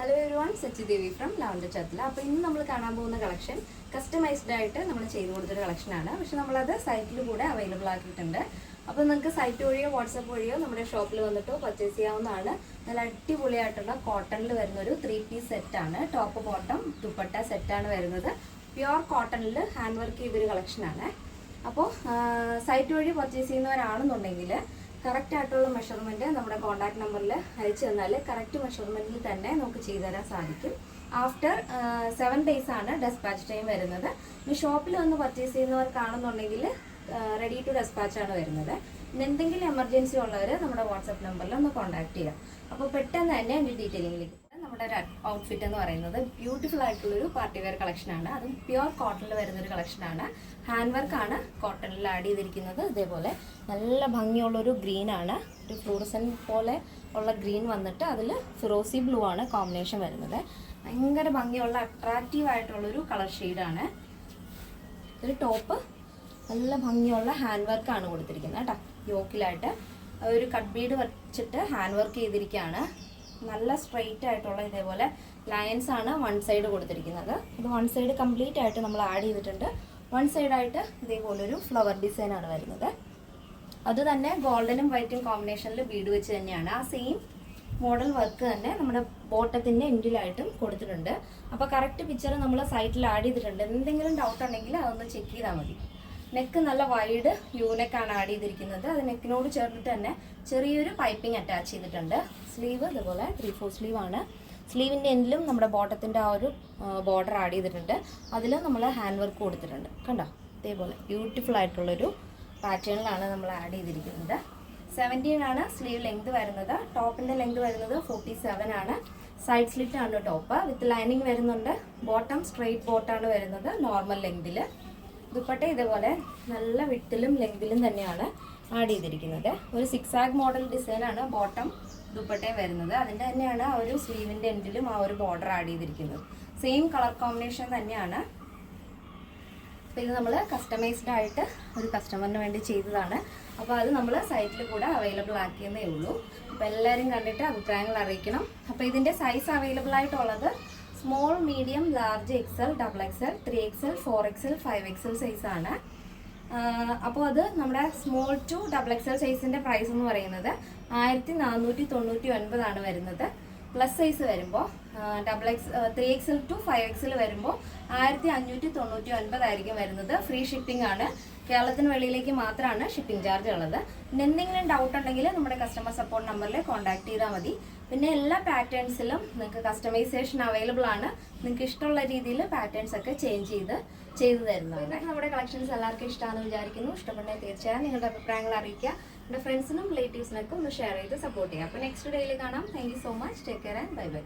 Hello everyone, Sachi Devi from lavender ചാറ്റില. അപ്പോൾ ഇന്ന് നമ്മൾ കാണാൻ പോകുന്ന കളക്ഷൻ കസ്റ്റമൈസ്ഡ് ആയിട്ട് നമ്മൾ ചെയ്ത് കൊടുത്തൊരു കളക്ഷനാണ്. പക്ഷെ നമ്മളത് സൈറ്റിൽ കൂടെ അവൈലബിൾ ആക്കിയിട്ടുണ്ട്. അപ്പോൾ നിങ്ങൾക്ക് സൈറ്റ് വഴിയോ വാട്സപ്പ് വഴിയോ നമ്മുടെ ഷോപ്പിൽ വന്നിട്ടോ പർച്ചേസ് ചെയ്യാവുന്നതാണ്. നല്ല അടിപൊളിയായിട്ടുള്ള കോട്ടണിൽ വരുന്നൊരു 3 പീസ് സെറ്റാണ്. ടോപ്പ് ബോട്ടം ദുപ്പട്ട സെറ്റാണ് വരുന്നത്. പ്യുവർ കോട്ടണിൽ ഹാൻഡ് വർക്ക് ചെയ്തൊരു കളക്ഷനാണ്. അപ്പോൾ സൈറ്റ് വഴി പർച്ചേസ് ചെയ്യുന്നവരാണെന്നുണ്ടെങ്കിൽ കറക്റ്റ് ആയിട്ടുള്ള മെഷർമെൻറ്റ് നമ്മുടെ കോൺടാക്ട് നമ്പറിൽ അയച്ചു തന്നാൽ കറക്റ്റ് മെഷർമെൻറ്റിൽ തന്നെ നമുക്ക് ചെയ്തു തരാൻ സാധിക്കും. ആഫ്റ്റർ 7 days ആണ് ഡെസ്പാച്ച് ടൈം വരുന്നത്. ഇനി ഷോപ്പിൽ വന്ന് പർച്ചേസ് ചെയ്യുന്നവർക്കാണെന്നുണ്ടെങ്കിൽ റെഡി ടു ഡെസ്പാച്ച് ആണ് വരുന്നത്. എന്തെങ്കിലും എമർജൻസി ഉള്ളവർ നമ്മുടെ വാട്സപ്പ് നമ്പറിൽ ഒന്ന് കോൺടാക്ട് ചെയ്യാം. അപ്പോൾ പെട്ടെന്ന് തന്നെ എൻ്റെ ഡീറ്റെയിലിംഗിലേക്ക് നമ്മുടെ ഒരു ഔട്ട്ഫിറ്റ് എന്ന് പറയുന്നത് ബ്യൂട്ടിഫുൾ ആയിട്ടുള്ളൊരു പാർട്ടി വെയർ കളക്ഷനാണ്. അതും പ്യുവർ കോട്ടണിൽ വരുന്നൊരു കളക്ഷനാണ്. ഹാൻഡ് വർക്കാണ് കോട്ടണിൽ ആഡ് ചെയ്തിരിക്കുന്നത്. ഇതേപോലെ നല്ല ഭംഗിയുള്ളൊരു ഗ്രീനാണ്, ഒരു ഫ്ലൂറസെൻറ്റ് പോലെ ഉള്ള ഗ്രീൻ വന്നിട്ട് അതിൽ ഫിറോസി ബ്ലൂ ആണ് കോമ്പിനേഷൻ വരുന്നത്. ഭയങ്കര ഭംഗിയുള്ള അട്രാക്റ്റീവ് ആയിട്ടുള്ളൊരു കളർ ഷെയ്ഡാണ്. ഒരു ടോപ്പ് നല്ല ഭംഗിയുള്ള ഹാൻഡ് വർക്കാണ് കൊടുത്തിരിക്കുന്നത് കേട്ടോ. യോക്കിലായിട്ട് ഒരു കട്ട് ബീഡ് വെച്ചിട്ട് ഹാൻഡ് വർക്ക് ചെയ്തിരിക്കുകയാണ്. നല്ല സ്ട്രെയിറ്റ് ആയിട്ടുള്ള ഇതേപോലെ ലൈൻസ് ആണ് വൺ സൈഡ് കൊടുത്തിരിക്കുന്നത്. ഇത് വൺ സൈഡ് കംപ്ലീറ്റ് ആയിട്ട് നമ്മൾ ആഡ് ചെയ്തിട്ടുണ്ട്. വൺ സൈഡായിട്ട് ഇതേപോലൊരു ഫ്ലവർ ഡിസൈനാണ് വരുന്നത്. അത് തന്നെ ഗോൾഡനും വൈറ്റും കോമ്പിനേഷനിൽ ബീഡ് വെച്ച് തന്നെയാണ്. ആ സെയിം മോഡൽ വർക്ക് തന്നെ നമ്മുടെ ബോട്ടത്തിൻ്റെ എൻഡിലായിട്ടും കൊടുത്തിട്ടുണ്ട്. അപ്പോൾ കറക്റ്റ് പിക്ചർ നമ്മൾ സൈറ്റിൽ ആഡ് ചെയ്തിട്ടുണ്ട്. എന്തെങ്കിലും ഡൗട്ട് ഉണ്ടെങ്കിൽ അതൊന്ന് ചെക്ക് ചെയ്താൽ മതി. നെക്ക് നല്ല വൈഡ് യൂനെക്കാണ് ആഡ് ചെയ്തിരിക്കുന്നത്. അത് നെക്കിനോട് ചേർന്നിട്ട് തന്നെ ചെറിയൊരു പൈപ്പിംഗ് അറ്റാച്ച് ചെയ്തിട്ടുണ്ട്. സ്ലീവ് ഇതുപോലെ 3/4 സ്ലീവ് ആണ്. സ്ലീവിൻ്റെ എൻഡിലും നമ്മുടെ ബോട്ടത്തിൻ്റെ ആ ഒരു ബോർഡർ ആഡ് ചെയ്തിട്ടുണ്ട്. അതിൽ നമ്മൾ ഹാൻഡ് വർക്ക് കൊടുത്തിട്ടുണ്ട്. കണ്ടോ, ഇതേപോലെ ബ്യൂട്ടിഫുൾ ആയിട്ടുള്ളൊരു പാറ്റേണിലാണ് നമ്മൾ ആഡ് ചെയ്തിരിക്കുന്നത്. 17 ആണ് സ്ലീവ് ലെങ്ത് വരുന്നത്. ടോപ്പിൻ്റെ ലെങ്ത് വരുന്നത് 47 ആണ്. സൈഡ് സ്ലിറ്റ് ആണ് ടോപ്പ്. വിത്ത് ലൈനിങ് വരുന്നുണ്ട്. ബോട്ടം സ്ട്രെയിറ്റ് ബോട്ടാണ് വരുന്നത് നോർമൽ ലെങ്തിൽ. ദുപ്പട്ട ഇതേപോലെ നല്ല വിട്ടിലും ലെങ്തിലും തന്നെയാണ് ആഡ് ചെയ്തിരിക്കുന്നത്. ഒരു 6 മോഡൽ ഡിസൈനാണ് ബോട്ടം ദുപ്പട്ടയും വരുന്നത്. അതിൻ്റെ തന്നെയാണ് ആ ഒരു സ്ലീവിൻ്റെ എൻഡിലും ആ ഒരു ബോർഡർ ആഡ് ചെയ്തിരിക്കുന്നത്. സെയിം കളർ കോമ്പിനേഷൻ തന്നെയാണ്. അപ്പോൾ ഇത് നമ്മൾ കസ്റ്റമൈസ്ഡ് ആയിട്ട് ഒരു കസ്റ്റമറിന് വേണ്ടി ചെയ്തതാണ്. അപ്പോൾ അത് നമ്മൾ സൈറ്റിൽ കൂടെ അവൈലബിൾ ആക്കിയെന്നേ ഉള്ളൂ. അപ്പോൾ എല്ലാവരും കണ്ടിട്ട് അഭിപ്രായങ്ങൾ അറിയിക്കണം. അപ്പോൾ ഇതിൻ്റെ സൈസ് അവൈലബിൾ ആയിട്ടുള്ളത് small, medium, large, XL, XXL, 3XL, 4XL, 5XL സൈസാണ്. അപ്പോൾ അത് നമ്മുടെ സ്മോൾ ടു XXL സൈസിൻ്റെ പ്രൈസ് എന്ന് പറയുന്നത് 1499 ആണ് വരുന്നത്. പ്ലസ് സൈസ് വരുമ്പോൾ XXL ടു 5XL വരുമ്പോൾ 1599 ആയിരിക്കും വരുന്നത്. ഫ്രീ ഷിപ്പിംഗ് ആണ്. കേരളത്തിന് വെളിയിലേക്ക് മാത്രമാണ് ഷിപ്പിംഗ് ചാർജ് ഉള്ളത്. പിന്നെ എന്തെങ്കിലും ഡൗട്ട് ഉണ്ടെങ്കിൽ നമ്മുടെ കസ്റ്റമർ സപ്പോർട്ട് നമ്പറിൽ കോൺടാക്ട് ചെയ്താൽ മതി. പിന്നെ എല്ലാ പാറ്റേൺസിലും നിങ്ങൾക്ക് കസ്റ്റമൈസേഷൻ അവൈലബിൾ ആണ്. നിങ്ങൾക്ക് ഇഷ്ടമുള്ള രീതിയിൽ പാറ്റേൺസ് ഒക്കെ ചെയ്ത് തരുന്നതാണ്. നമ്മുടെ കളക്ഷൻസ് എല്ലാവർക്കും ഇഷ്ടമാണെന്ന് വിചാരിക്കുന്നു. ഇഷ്ടപ്പെട്ടെങ്കിൽ തീർച്ചയായും നിങ്ങളുടെ അഭിപ്രായങ്ങൾ അറിയിക്കുക. എൻ്റെ ഫ്രണ്ട്സിനും റിലേറ്റീവ്സിനൊക്കെ ഒന്ന് ഷെയർ ചെയ്ത് സപ്പോർട്ട് ചെയ്യുക. അപ്പോൾ നെക്സ്റ്റ് ഡേയിൽ കാണാം. Thank you so much. Take care and bye bye.